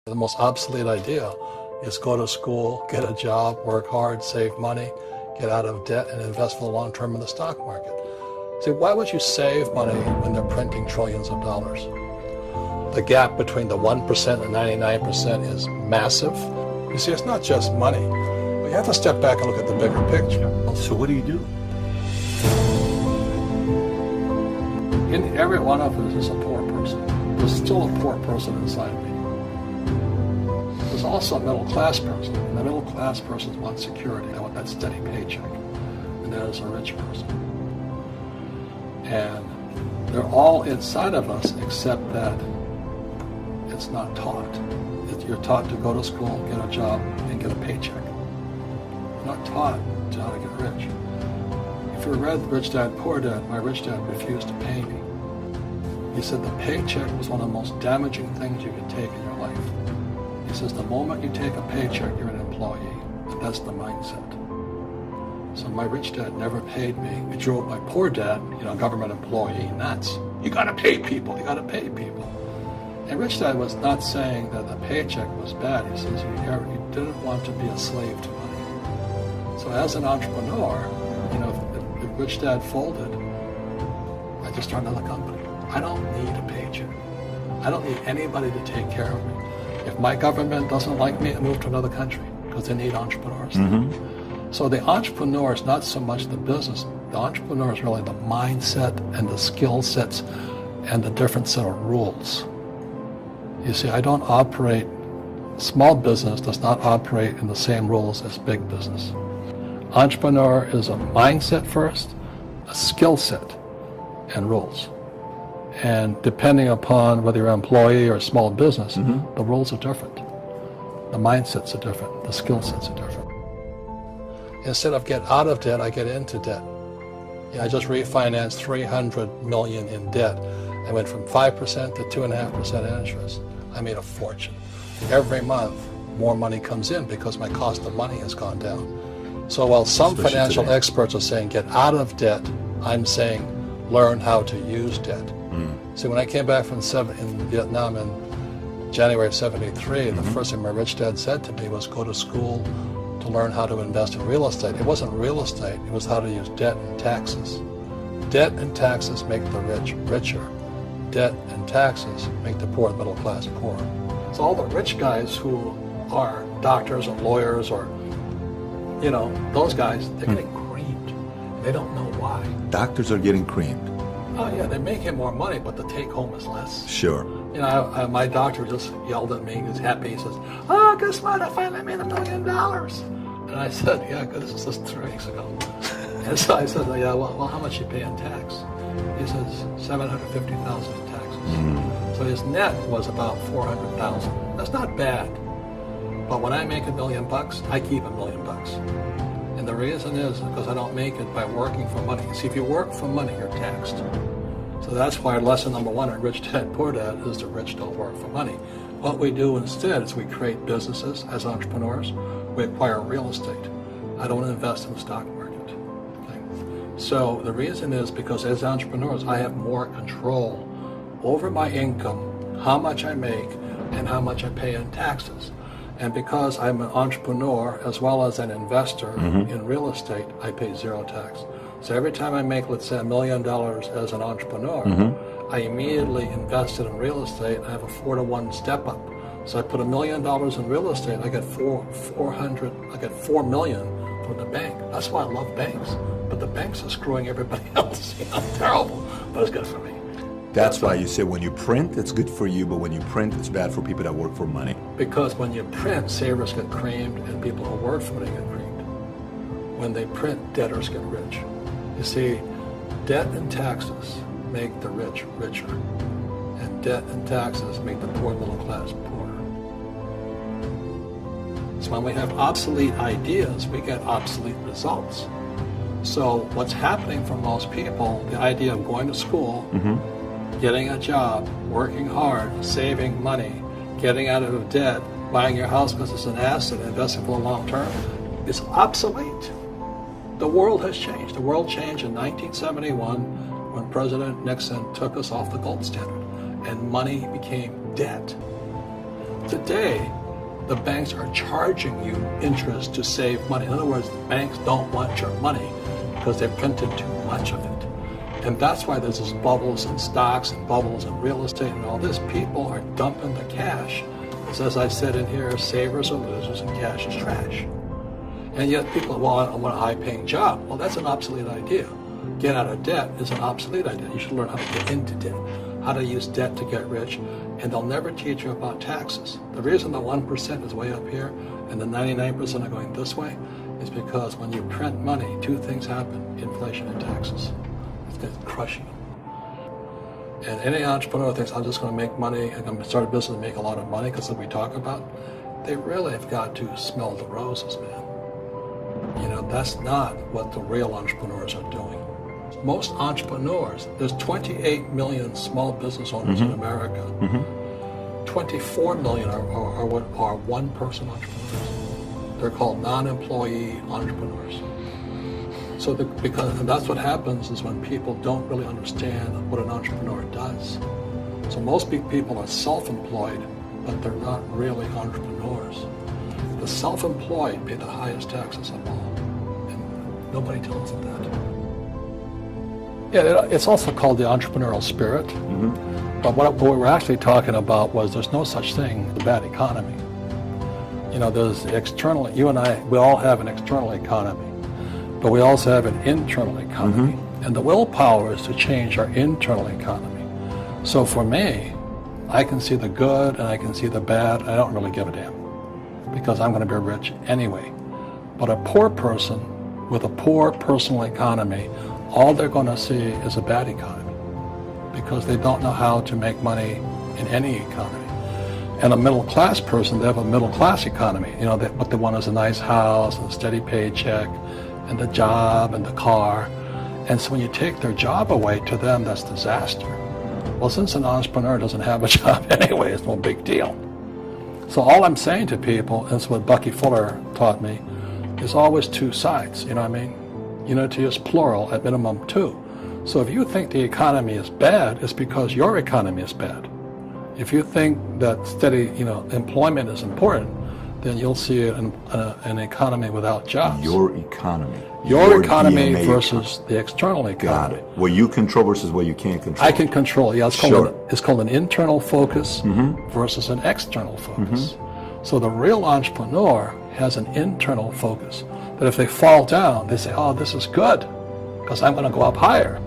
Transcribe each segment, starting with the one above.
The most obsolete idea is go to school, get a job, work hard, save money, get out of debt, and invest for the long term in the stock market. See, why would you save money when they're printing trillions of dollars? The gap between the 1% and 99% is massive. You see, it's not just money. But you have to step back and look at the bigger picture. So what do you do? In every one of us is a poor person. There's still a poor person inside me. There's also a middle-class person, and the middle-class person wants security. They want that steady paycheck, and that is a rich person. And they're all inside of us, except that it's not taught. You're taught to go to school, get a job, and get a paycheck. You're not taught how to get rich. If you read Rich Dad, Poor Dad, my rich dad refused to pay me. He said the paycheck was one of the most damaging things you could take in your life. He says the moment you take a paycheck, you're an employee, and that's the mindset. So my rich dad never paid me. He drove my poor dad, government employee, nuts. You gotta pay people, you gotta pay people. And rich dad was not saying that the paycheck was bad. He says he didn't want to be a slave to money. So as an entrepreneur, if rich dad folded, I just started another company. I don't need a paycheck. I don't need anybody to take care of me. If my government doesn't like me, I move to another country because they need entrepreneurs. Mm-hmm. So the entrepreneur is not so much the business. The entrepreneur is really the mindset and the skill sets and the different set of rules. You see, I don't operate, small business does not operate in the same rules as big business. Entrepreneur is a mindset first, a skill set, and rules. And depending upon whether you're an employee or a small business, the rules are different. The mindsets are different. The skill sets are different. Instead of get out of debt, I get into debt. I just refinanced $300 million in debt. I went from 5% to 2.5% interest. I made a fortune. Every month, more money comes in because my cost of money has gone down. So while some financial experts are saying get out of debt, I'm saying learn how to use debt. See, when I came back from in Vietnam in January of '73, the first thing my rich dad said to me was go to school to learn how to invest in real estate. It wasn't real estate, it was how to use debt and taxes. Debt and taxes make the rich richer. Debt and taxes make the poor, middle class, poorer. So all the rich guys who are doctors or lawyers or, those guys, they're getting creamed. They don't know why. Doctors are getting creamed. Oh yeah, they make him more money, but the take home is less. Sure. My doctor just yelled at me. He's happy. He says, "Oh, guess what? I finally made $1 million." And I said, "Yeah, this was just 3 weeks ago." And so I said, "Yeah, well, how much you pay in tax?" He says, $750,000 in taxes. So his net was about $400,000. That's not bad. But when I make $1 million, I keep $1 million. And the reason is because I don't make it by working for money. See, if you work for money, you're taxed. So that's why lesson number 1 in Rich Dad, Poor Dad is the rich don't work for money. What we do instead is we create businesses as entrepreneurs. We acquire real estate. I don't invest in the stock market. Okay? So the reason is because as entrepreneurs, I have more control over my income, how much I make, and how much I pay in taxes. And because I'm an entrepreneur as well as an investor in real estate, I pay zero tax. So every time I make, let's say, $1 million as an entrepreneur, I immediately invested in real estate. I have a 4-to-1 step up. So I put $1 million in real estate. I get $4 million from the bank. That's why I love banks. But the banks are screwing everybody else. Terrible, but it's good for me. That's why you say when you print, it's good for you, but when you print, it's bad for people that work for money. Because when you print, savers get creamed and people who work for money get creamed. When they print, debtors get rich. You see, debt and taxes make the rich richer, and debt and taxes make the poor middle class poorer. So when we have obsolete ideas, we get obsolete results. So what's happening for most people, the idea of going to school, getting a job, working hard, saving money, getting out of debt, buying your house because it's an asset, investing for the long term, is obsolete. The world has changed. The world changed in 1971 when President Nixon took us off the gold standard and money became debt. Today, the banks are charging you interest to save money. In other words, banks don't want your money because they printed too much of it. And that's why there's this bubbles in stocks and bubbles in real estate and all this. People are dumping the cash. Because as I said in here, savers are losers and cash is trash. And yet people want a high-paying job. Well, that's an obsolete idea. Get out of debt is an obsolete idea. You should learn how to get into debt, how to use debt to get rich, and they'll never teach you about taxes. The reason the 1% is way up here and the 99% are going this way is because when you print money, two things happen: inflation and taxes. It's going to crush you. And any entrepreneur thinks, I'm just going to make money, I'm going to start a business and make a lot of money because of what we talk about. They really have got to smell the roses, man. You know, that's not what the real entrepreneurs are doing. Most entrepreneurs, there's 28 million small business owners in America. 24 million are one-person entrepreneurs. They're called non-employee entrepreneurs. So because that's what happens is when people don't really understand what an entrepreneur does. So most people are self-employed, but they're not really entrepreneurs. The self-employed pay the highest taxes of all, and nobody tells them that. Yeah, it's also called the entrepreneurial spirit. But what we were actually talking about was there's no such thing as a bad economy. You know, there's external, you and I, we all have an external economy, but we also have an internal economy. And the willpower is to change our internal economy. So for me, I can see the good and I can see the bad. I don't really give a damn because I'm going to be rich anyway. But a poor person with a poor personal economy, all they're going to see is a bad economy because they don't know how to make money in any economy. And a middle class person, they have a middle class economy. You know, what they want is a nice house and a steady paycheck and the job and the car. And so when you take their job away, to them, that's disaster. Well, since an entrepreneur doesn't have a job anyway, it's no big deal. So all I'm saying to people, and it's what Bucky Fuller taught me, is always two sides, you know what I mean? Unity is plural, at minimum two. So if you think the economy is bad, it's because your economy is bad. If you think that steady, employment is important, then you'll see an economy without jobs. Your economy. Your economy DNA versus the external economy. Got it. What you control versus what you can't control. I can control. Yeah, it's called an internal focus versus an external focus. So the real entrepreneur has an internal focus. That if they fall down, they say, oh, this is good because I'm going to go up higher.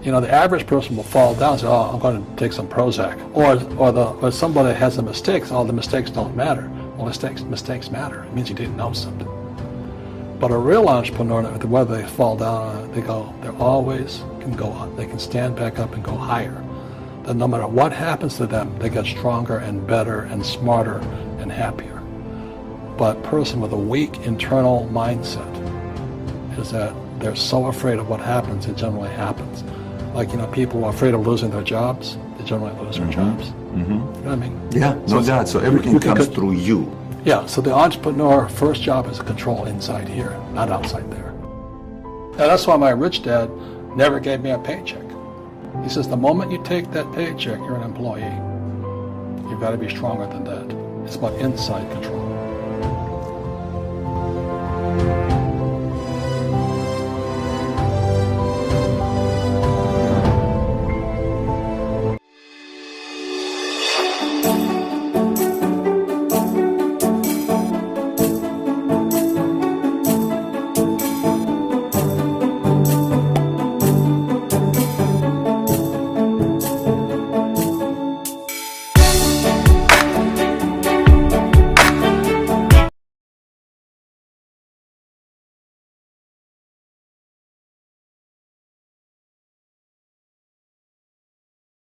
You know, the average person will fall down and say, oh, I'm going to take some Prozac. Or somebody has a mistake, oh, the mistakes don't matter. Well, mistakes matter. It means you didn't know something. But a real entrepreneur, whether they fall down, they always can go up. They can stand back up and go higher. That no matter what happens to them, they get stronger and better and smarter and happier. But a person with a weak internal mindset is that they're so afraid of what happens, it generally happens. Like, people who are afraid of losing their jobs, they generally lose their jobs. You know what I mean? Yeah, no doubt. So everything comes through you. Yeah, so the entrepreneur first job is to control inside here, not outside there. And that's why my rich dad never gave me a paycheck. He says, the moment you take that paycheck, you're an employee. You've got to be stronger than that. It's about inside control.